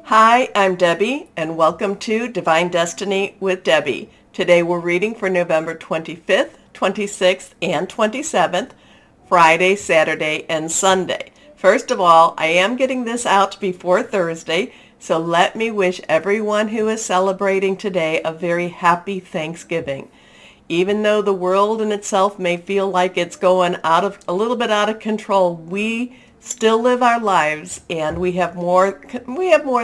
Hi, I'm Debbie, and welcome to Divine Destiny with Debbie. Today we're reading for November 25th, 26th, and 27th, Friday, Saturday, and Sunday. First of all, I am getting this out before Thursday, so let me wish everyone who is celebrating today a very happy Thanksgiving. Even though the world in itself may feel like it's going a little bit out of control, we still live our lives, and we have more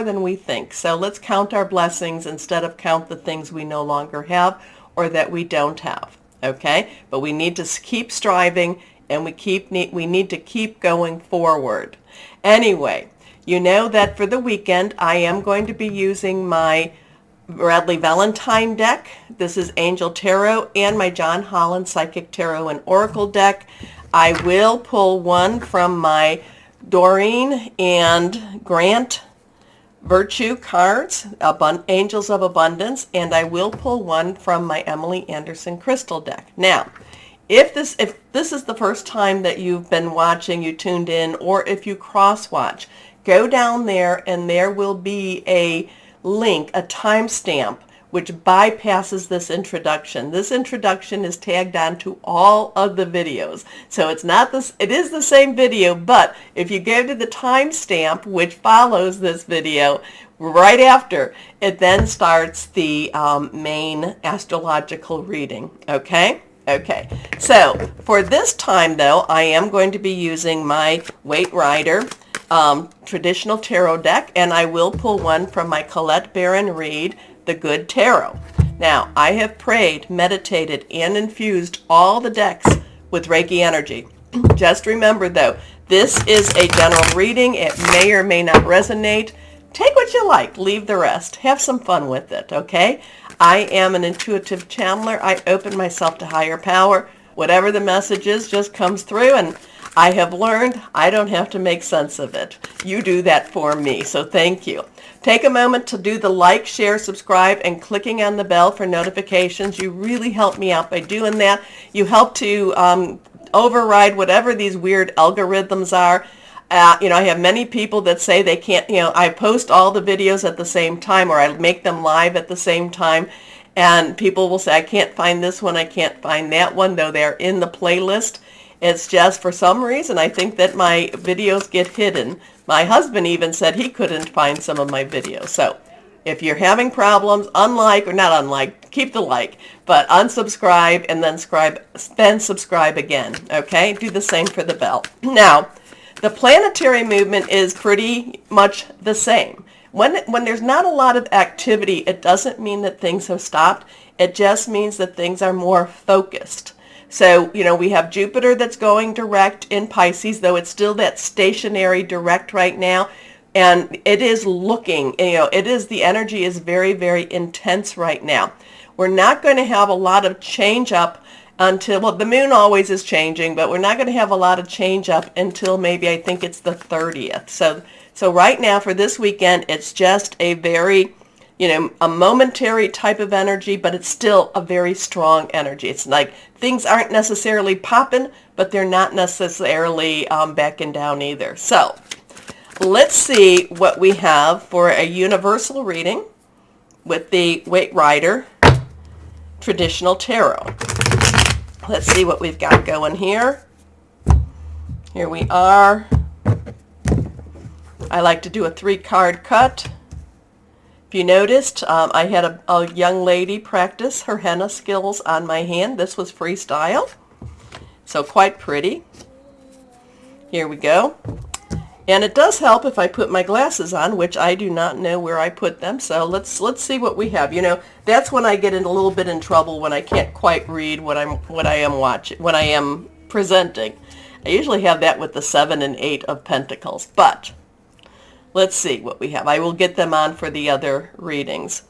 than we think. So let's count our blessings instead of count the things we no longer have or that we don't have. Okay? But we need to keep striving, and we need to keep going forward. Anyway, you know that for the weekend I am going to be using my Bradley Valentine deck. This is Angel Tarot and my John Holland Psychic Tarot and Oracle deck. I will pull one from my Doreen and Grant Virtue cards, Angels of Abundance, and I will pull one from my Emily Anderson Crystal deck. Now, if this is the first time that you've been watching, you tuned in, or if you cross-watch, go down there and there will be a link, a timestamp, which bypasses this introduction. This introduction is tagged on to all of the videos. So it is the same video, but if you go to the timestamp, which follows this video, right after, it then starts the main astrological reading. Okay? Okay. So for this time, though, I am going to be using my Waite Rider traditional tarot deck, and I will pull one from my Colette Baron Reid, The Good Tarot. Now, I have prayed, meditated, and infused all the decks with Reiki energy. Just remember, though, this is a general reading. It may or may not resonate. Take what you like, leave the rest. Have some fun with it, okay? I am an intuitive channeler. I open myself to higher power. Whatever the message is just comes through, and I have learned I don't have to make sense of it. You do that for me, so thank you. Take a moment to do the like, share, subscribe, and clicking on the bell for notifications. You really help me out by doing that. You help to override whatever these weird algorithms are. I have many people that say they can't, I post all the videos at the same time, or I make them live at the same time. And people will say, I can't find this one, I can't find that one, though they're in the playlist. It's just, for some reason, I think that my videos get hidden. My husband even said he couldn't find some of my videos. So if you're having problems, keep the like, but unsubscribe and then subscribe again. Okay? Do the same for the bell. Now, the planetary movement is pretty much the same. When there's not a lot of activity, it doesn't mean that things have stopped. It just means that things are more focused. So, we have Jupiter that's going direct in Pisces, though it's still that stationary direct right now. And it is the energy is very, very intense right now. We're not going to have a lot of change up until, the moon always is changing, but we're not going to have a lot of change up until maybe, I think it's the 30th. So right now for this weekend, it's just a very, a momentary type of energy, but it's still a very strong energy. It's like things aren't necessarily popping, but they're not necessarily backing down either. So let's see what we have for a universal reading with the Waite Rider Traditional Tarot. Let's see what we've got going here. Here we are. I like to do a 3-card cut. If you noticed, I had a young lady practice her henna skills on my hand. This was freestyle, so quite pretty. Here we go. And it does help if I put my glasses on, which I do not know where I put them. So let's see what we have. That's when I get in a little bit in trouble, when I can't quite read what I am presenting. I usually have that with the 7 and 8 of Pentacles, but let's see what we have. I will get them on for the other readings.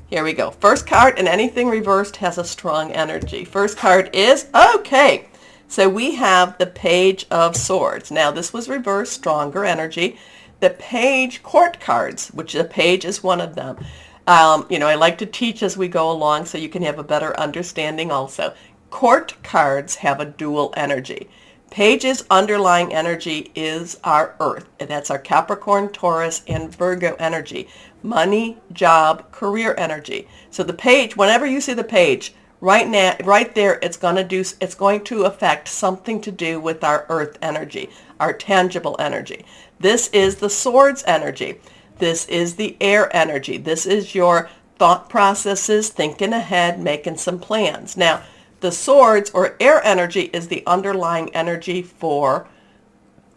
Here we go. First card, and anything reversed has a strong energy. First card is, okay. So we have the Page of Swords. Now this was reversed, stronger energy. The Page Court cards, which the Page is one of them. I like to teach as we go along so you can have a better understanding also. Court cards have a dual energy. Page's underlying energy is our Earth, and that's our Capricorn, Taurus, and Virgo energy. Money, job, career energy. So the page, whenever you see the page, right now, right there, it's going to affect something to do with our Earth energy, our tangible energy. This is the Swords energy. This is the air energy. This is your thought processes, thinking ahead, making some plans. Now, the Swords or air energy is the underlying energy for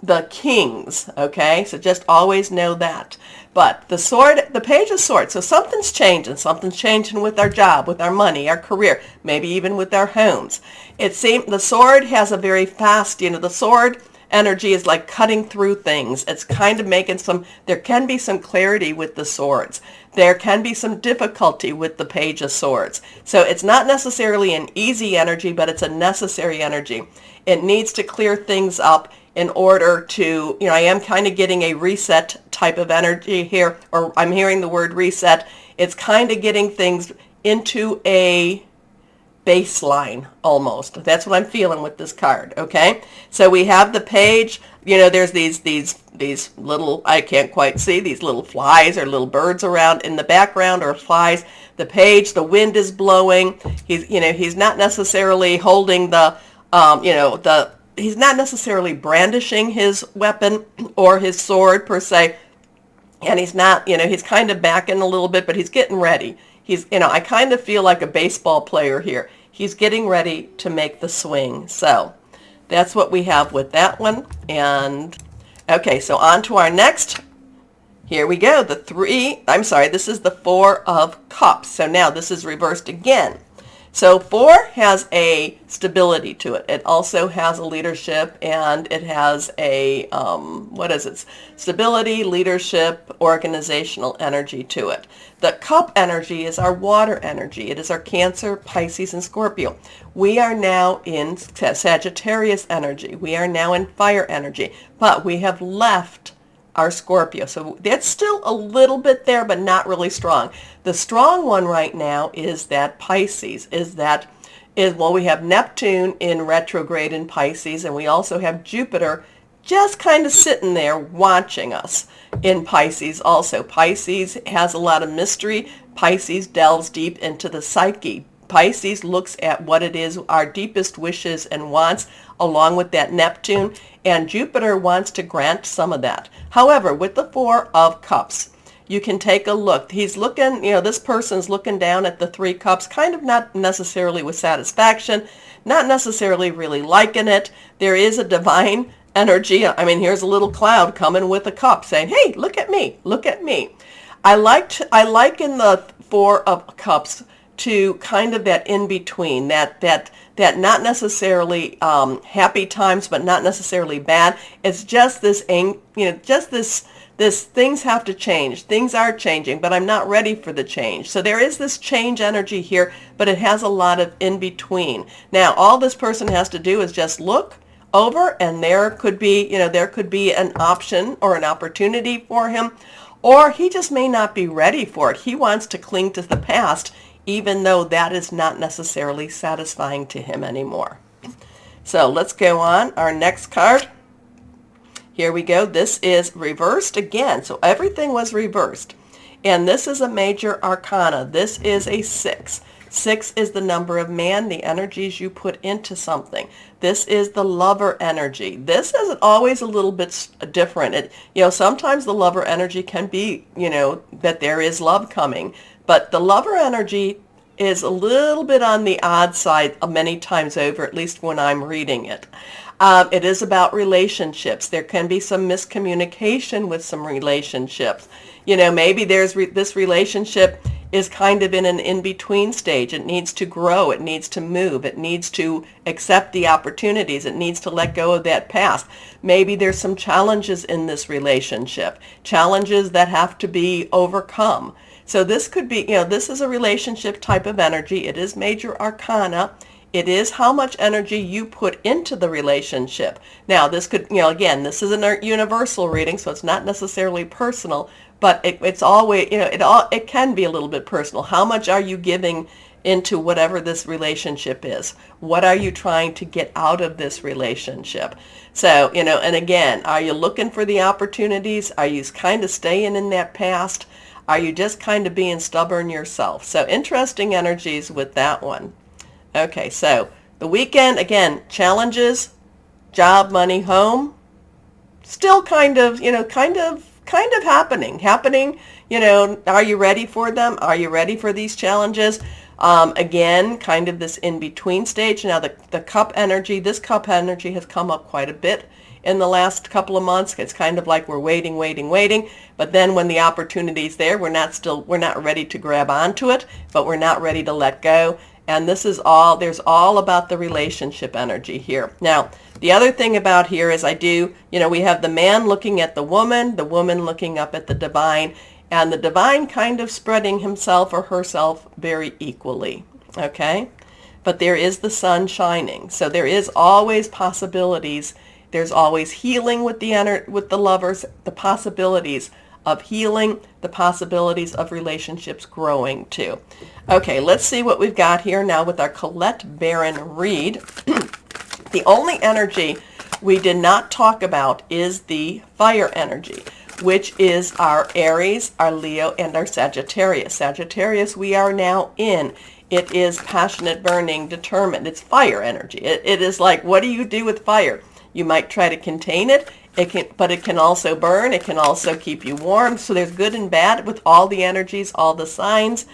the kings, okay? So just always know that. But the Page of Swords, so something's changing with our job, with our money, our career, maybe even with our homes. It seems the sword has a very fast, the sword energy is like cutting through things. It's kind of making there can be some clarity with the swords. There can be some difficulty with the Page of Swords. So it's not necessarily an easy energy, but it's a necessary energy. It needs to clear things up in order to, I am kind of getting a reset type of energy here, or I'm hearing the word reset. It's kind of getting things into a baseline almost. That's what I'm feeling with this card, okay? So we have the Page, there's these little, I can't quite see, these little flies or little birds around in the background or flies. The Page, the wind is blowing. He's not necessarily holding he's not necessarily brandishing his weapon or his sword per se. And he's not, he's kind of backing a little bit, but he's getting ready. I kind of feel like a baseball player here. He's getting ready to make the swing. So that's what we have with that one. And okay, so on to our next. Here we go. This is the Four of Cups. So now this is reversed again. So 4 has a stability to it. It also has a leadership, and it has a, stability, leadership, organizational energy to it. The Cup energy is our water energy. It is our Cancer, Pisces, and Scorpio. We are now in Sagittarius energy. We are now in fire energy, but we have left our Scorpio. So that's still a little bit there, but not really strong. The strong one right now is that Pisces, we have Neptune in retrograde in Pisces, and we also have Jupiter just kind of sitting there watching us in Pisces also. Pisces has a lot of mystery. Pisces delves deep into the psyche. Pisces looks at what it is, our deepest wishes and wants, along with that Neptune, and Jupiter wants to grant some of that. However, with the Four of Cups, you can take a look. He's looking, this person's looking down at the 3 cups, kind of not necessarily with satisfaction, not necessarily really liking it. There is a divine energy. Here's a little cloud coming with a cup saying, hey, look at me, look at me. I liken the Four of Cups to kind of that in between, that not necessarily happy times, but not necessarily bad. It's just this, this things have to change. Things are changing, but I'm not ready for the change. So there is this change energy here, but it has a lot of in between. Now, all this person has to do is just look over, and there could be an option or an opportunity for him, or he just may not be ready for it. He wants to cling to the past, even though that is not necessarily satisfying to him anymore. So let's go on. Our next card. Here we go. This is reversed again. So everything was reversed. And this is a major arcana. This is a 6. 6 is the number of man, the energies you put into something. This is the lover energy. This is always a little bit different. Sometimes the lover energy can be, that there is love coming. But the lover energy is a little bit on the odd side many times over, at least when I'm reading it. It is about relationships. There can be some miscommunication with some relationships. Maybe this relationship is kind of in an in-between stage. It needs to grow. It needs to move. It needs to accept the opportunities. It needs to let go of that past. Maybe there's some challenges in this relationship, challenges that have to be overcome. So this could be, this is a relationship type of energy. It is major arcana. It is how much energy you put into the relationship. Now, this could, again, this is a universal reading, so it's not necessarily personal, but it's always, it can be a little bit personal. How much are you giving into whatever this relationship is. What are you trying to get out of this relationship? So, and again, are you looking for the opportunities? Are you kind of staying in that past? Are you just kind of being stubborn yourself? So interesting energies with that one. Okay, so the weekend, again, challenges, job, money, home, still kind of happening. Are you ready for them? Are you ready for these challenges? Again, kind of this in-between stage. Now, the cup energy, this cup energy has come up quite a bit in the last couple of months. It's kind of like we're waiting. But then when the opportunity's there, we're not ready to grab onto it, but we're not ready to let go. And there's all about the relationship energy here. Now, the other thing about here is we have the man looking at the woman looking up at the divine, and the divine kind of spreading himself or herself very equally, okay? But there is the sun shining, so there is always possibilities. There's always healing with the lovers, the possibilities of healing, the possibilities of relationships growing too. Okay, let's see what we've got here now with our Colette Baron read. The only energy we did not talk about is the fire energy, which is our Aries, our Leo, and our Sagittarius. Sagittarius we are now in. It is passionate, burning, determined. It's fire energy. It is like, what do you do with fire? You might try to contain it. But it can also burn. It can also keep you warm. So there's good and bad with all the energies, all the signs.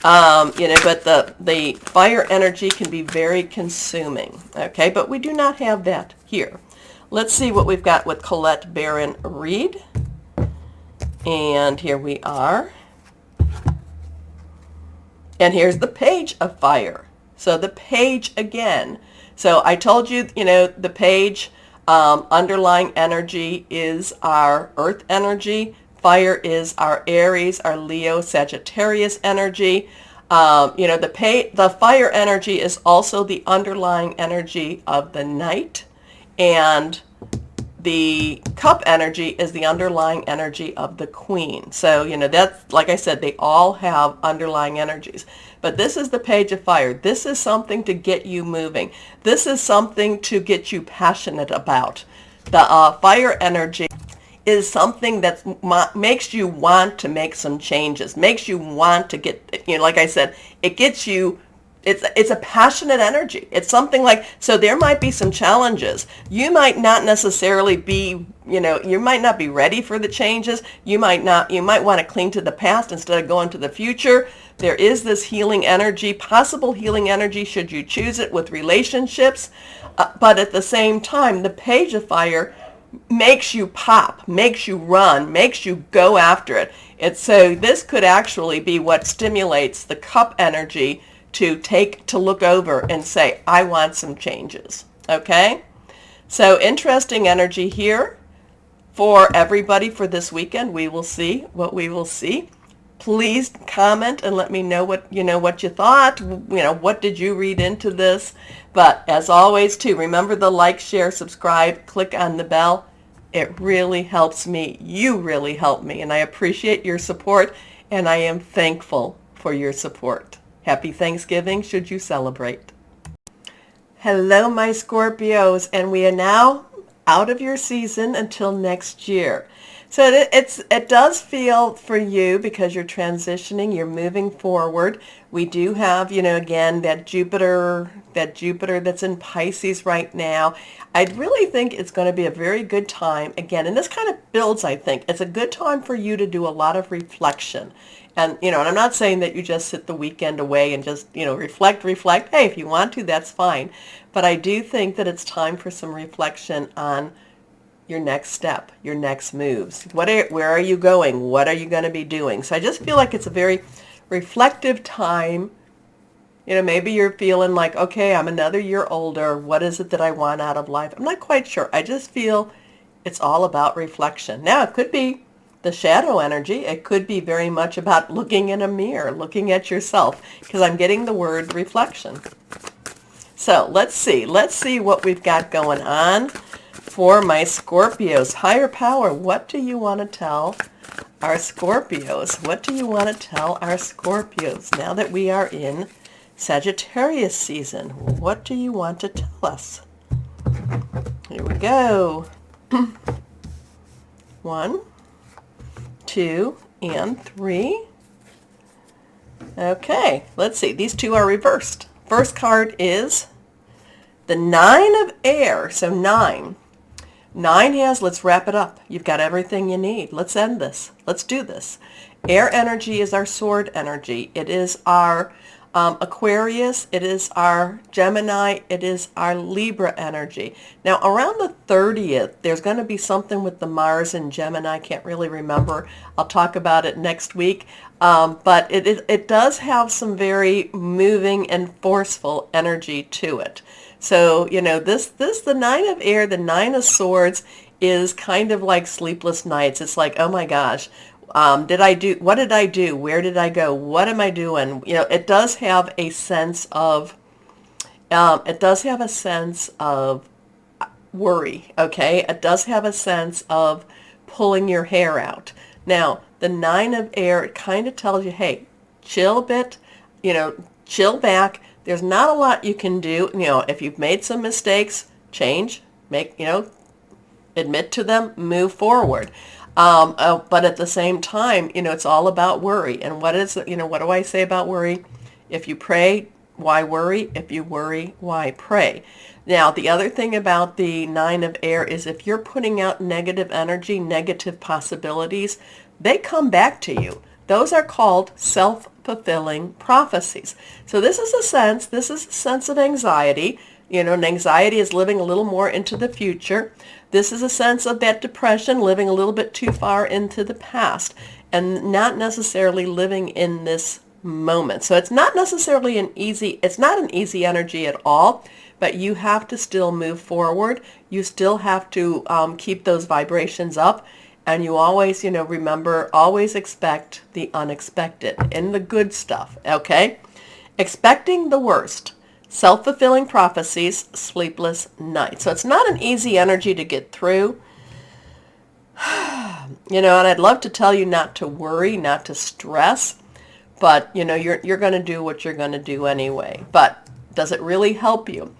But the fire energy can be very consuming. Okay, but we do not have that here. Let's see what we've got with Colette Baron read. And here we are. And here's the page of fire. So the page again. So I told you, the page, underlying energy is our earth energy. Fire is our Aries, our Leo, Sagittarius energy. The fire energy is also the underlying energy of the night. And the cup energy is the underlying energy of the queen. So, that's, like I said, they all have underlying energies. But this is the page of fire. This is something to get you moving. This is something to get you passionate about. The fire energy is something that makes you want to make some changes, makes you want to get, like I said, it gets you. It's a passionate energy. It's something like, so there might be some challenges. You might not necessarily be, you might not be ready for the changes. You might want to cling to the past instead of going to the future. There is this healing energy, possible healing energy should you choose it with relationships. But at the same time, the page of fire makes you pop, makes you run, makes you go after it. So this could actually be what stimulates the cup energy to look over and say, I want some changes. Okay? So interesting energy here for everybody for this weekend. We will see what we will see. Please comment and let me know what you thought. What did you read into this? But as always, too, remember the like, share, subscribe, click on the bell. It really helps me. You really help me, and I appreciate your support, and I am thankful for your support. Happy Thanksgiving, should you celebrate. Hello, my Scorpios, and we are now out of your season until next year. So it does feel for you because you're transitioning, you're moving forward. We do have, again, that Jupiter that's in Pisces right now. I really think it's going to be a very good time, again, and this kind of builds, I think. It's a good time for you to do a lot of reflection. And, and I'm not saying that you just sit the weekend away and just, reflect. Hey, if you want to, that's fine. But I do think that it's time for some reflection on your next step, your next moves. Where are you going? What are you going to be doing? So I just feel like it's a very reflective time. Maybe you're feeling like, okay, I'm another year older. What is it that I want out of life? I'm not quite sure. I just feel it's all about reflection. Now, it could be the shadow energy. It could be very much about looking in a mirror, looking at yourself, because I'm getting the word reflection. So let's see what we've got going on for my Scorpios. Higher power, what do you want to tell our Scorpios? What do you want to tell our Scorpios now that we are in Sagittarius season. What do you want to tell us? Here we go. 1, 2, and 3. Okay, let's see. These two are reversed. First card is the 9 of air. So 9. 9 has, let's wrap it up. You've got everything you need. Let's end this. Let's do this. Air energy is our sword energy. It is our Aquarius. It is our Gemini. It is our Libra energy. Now, around the 30th, there's going to be something with the Mars and Gemini. I can't really remember. I'll talk about it next week. But it does have some very moving and forceful energy to it. So, you know, the 9 of air, the 9 of swords is kind of like sleepless nights. It's like, oh my gosh, what did I do? Where did I go? What am I doing? You know, it does have a sense of, worry, okay? It does have a sense of pulling your hair out. Now, the 9 of air, it kind of tells you, hey, chill a bit, you know, chill back. There's not a lot you can do. You know, if you've made some mistakes, change, admit to them, move forward. But at the same time, you know, it's all about worry. And what do I say about worry? If you pray, why worry? If you worry, why pray? Now, the other thing about the 9 of air is if you're putting out negative energy, negative possibilities, they come back to you. Those are called self-fulfilling prophecies. So this is a sense of anxiety. You know, and anxiety is living a little more into the future. This is a sense of that depression, living a little bit too far into the past and not necessarily living in this moment. So it's not necessarily an easy energy at all, but you have to still move forward. You still have to keep those vibrations up. And you always, remember, always expect the unexpected and the good stuff, okay? Expecting the worst. Self-fulfilling prophecies, sleepless nights. So it's not an easy energy to get through. And I'd love to tell you not to worry, not to stress, but, you're going to do what you're going to do anyway. But does it really help you?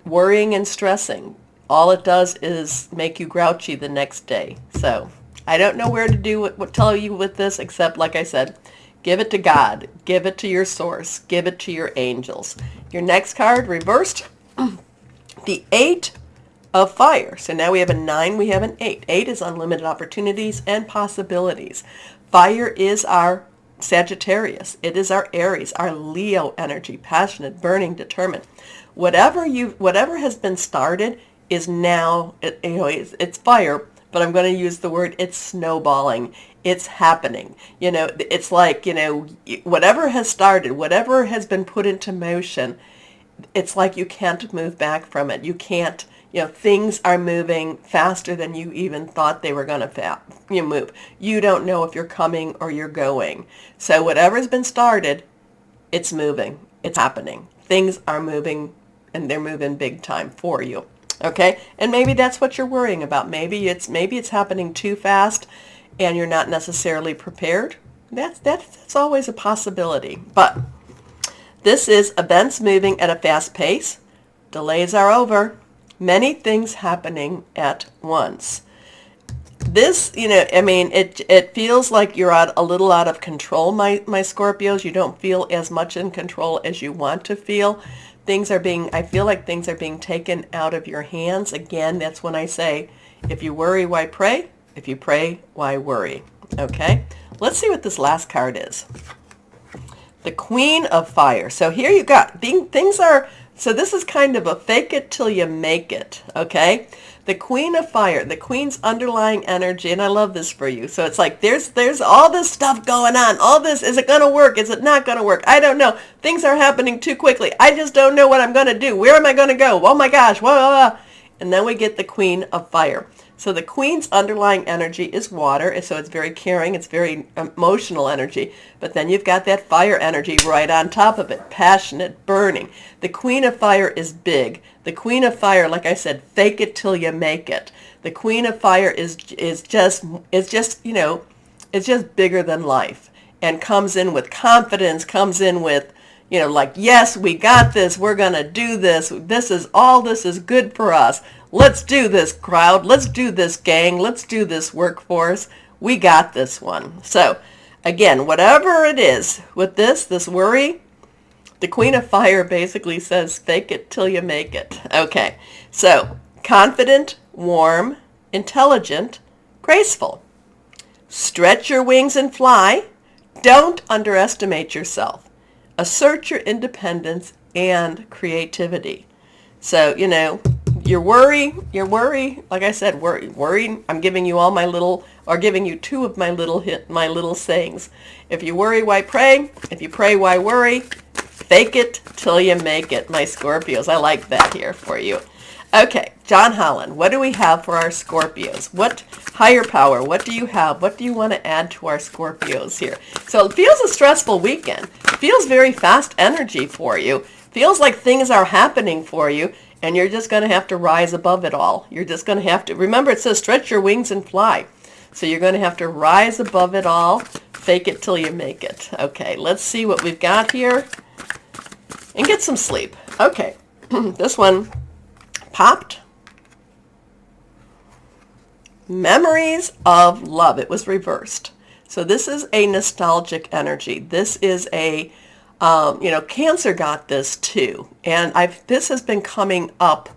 Worrying and stressing, all it does is make you grouchy the next day. So I don't know where to what tell you with this, except, like I said, give it to God. Give it to your source. Give it to your angels. Your next card, reversed, the 8 of fire. So now we have a 9, we have an 8. 8 is unlimited opportunities and possibilities. Fire is our Sagittarius. It is our Aries, our Leo energy, passionate, burning, determined. Whatever has been started is now, it's fire, but I'm going to use the word, it's snowballing. It's happening. It's like, whatever has started, whatever has been put into motion, it's like you can't move back from it. You can't, things are moving faster than you even thought they were going to move. You don't know if you're coming or you're going. So whatever's been started, it's moving. It's happening. Things are moving, and they're moving big time for you. Okay? And maybe that's what you're worrying about. Maybe it's happening too fast and you're not necessarily prepared. That's always a possibility. But this is events moving at a fast pace. Delays are over. Many things happening at once. This, it feels like you're a little out of control, my Scorpios. You don't feel as much in control as you want to feel. I feel like things are being taken out of your hands. Again, that's when I say, if you worry, why pray? If you pray, why worry? Okay? Let's see what this last card is. The Queen of Fire. So here you got, so this is kind of a fake it till you make it, okay? The Queen of Fire, the Queen's underlying energy, and I love this for you. So it's like there's all this stuff going on. All this, is it going to work? Is it not going to work? I don't know. Things are happening too quickly. I just don't know what I'm going to do. Where am I going to go? Oh my gosh. Blah. And then we get the Queen of Fire. So the Queen's underlying energy is water, so it's very caring, it's very emotional energy. But then you've got that fire energy right on top of it, passionate, burning. The Queen of Fire is big. The Queen of Fire, like I said, fake it till you make it. The Queen of Fire is just bigger than life, and comes in with confidence, comes in with, like, yes, we got this. We're going to do this. This is good for us. Let's do this, crowd. Let's do this, gang. Let's do this, workforce. We got this one. So, again, whatever it is with this worry, the Queen of Fire basically says, fake it till you make it. Okay, so confident, warm, intelligent, graceful. Stretch your wings and fly. Don't underestimate yourself. Assert your independence and creativity. So, your worry, like I said, worry, I'm giving you giving you two of my little sayings. If you worry, why pray? If you pray, why worry? Fake it till you make it, my Scorpios. I like that here for you. Okay, John Holland, what do we have for our Scorpios? What higher power? What do you have? What do you want to add to our Scorpios here? So it feels a stressful weekend. It feels very fast energy for you. Feels like things are happening for you, and you're just going to have to rise above it all. You're just going to have to, remember it says stretch your wings and fly. So you're going to have to rise above it all. Fake it till you make it. Okay, let's see what we've got here. And get some sleep. Okay, this one popped. Memories of love. It was reversed. So this is a nostalgic energy. This is a, Cancer got this too. And this has been coming up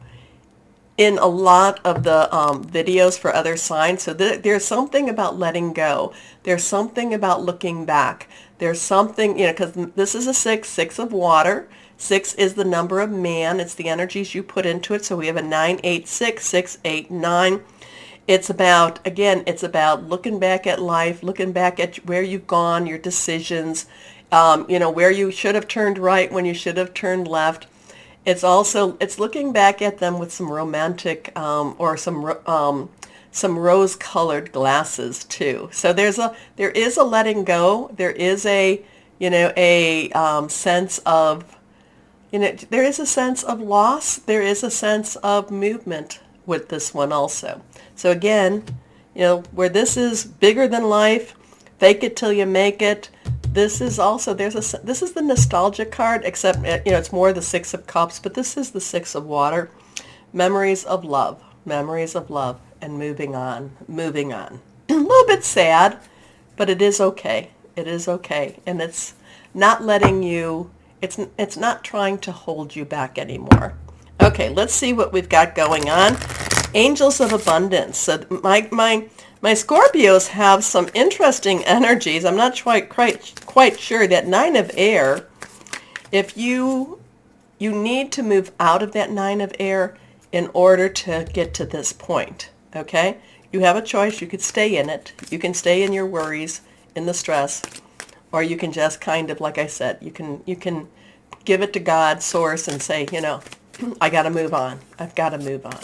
in a lot of the videos for other signs. So there's something about letting go. There's something about looking back. There's something, because this is a 6 of water. 6 is the number of man. It's the energies you put into it. So we have a 9, 8, 6, 6, 8, 9. It's about, again, it's about looking back at life, looking back at where you've gone, your decisions, where you should have turned right when you should have turned left. It's looking back at them with some romantic or some rose-colored glasses too. So there is a letting go. There is a sense of, there is a sense of loss. There is a sense of movement with this one also. So again, where this is bigger than life, fake it till you make it. This is also, this is the nostalgia card, except, it's more the 6 of Cups, but this is the 6 of water. Memories of love, and moving on. A little bit sad, but it is okay. It is okay. And it's not letting you, it's not trying to hold you back anymore. Okay, let's see what we've got going on. Angels of Abundance. So my Scorpios have some interesting energies. I'm not quite sure. That 9 of air, if you need to move out of that 9 of air in order to get to this point, okay? You have a choice. You could stay in it. You can stay in your worries, in the stress, or you can just kind of, like I said, you can give it to God, source, and say, I got to move on. I've got to move on.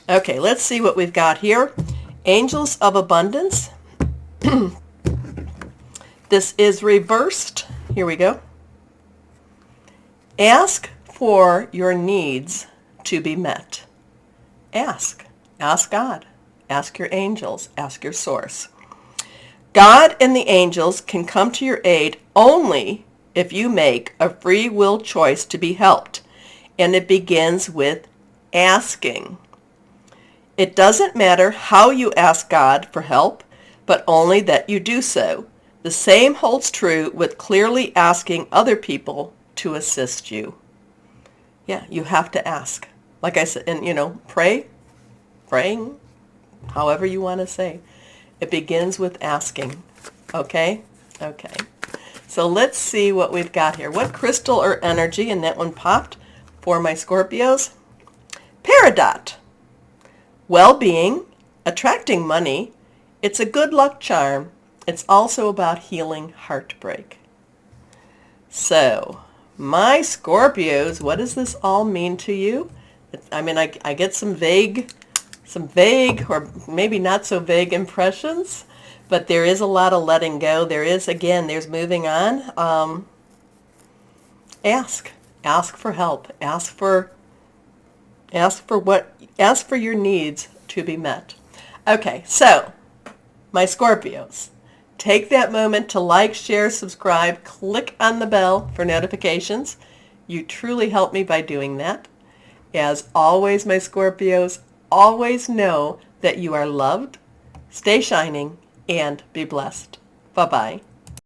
Okay, let's see what we've got here. Angels of Abundance. This is reversed. Here we go. Ask for your needs to be met. Ask. Ask God. Ask your angels. Ask your source. God and the angels can come to your aid only if you make a free will choice to be helped. And it begins with asking. It doesn't matter how you ask God for help, but only that you do so. The same holds true with clearly asking other people to assist you. Yeah, you have to ask. Like I said, and praying, however you want to say. It begins with asking. Okay? Okay. So let's see what we've got here. What crystal or energy, and that one popped for my Scorpios? Peridot. Well-being, attracting money. It's a good luck charm. It's also about healing heartbreak. So, my Scorpios, what does this all mean to you? I get some vague or maybe not so vague impressions, but there is a lot of letting go. There's moving on. Ask for help. Ask for your needs to be met. Okay, so my Scorpios, take that moment to like, share, subscribe, click on the bell for notifications. You truly help me by doing that. As always, my Scorpios, always know that you are loved, stay shining, and be blessed. Bye-bye.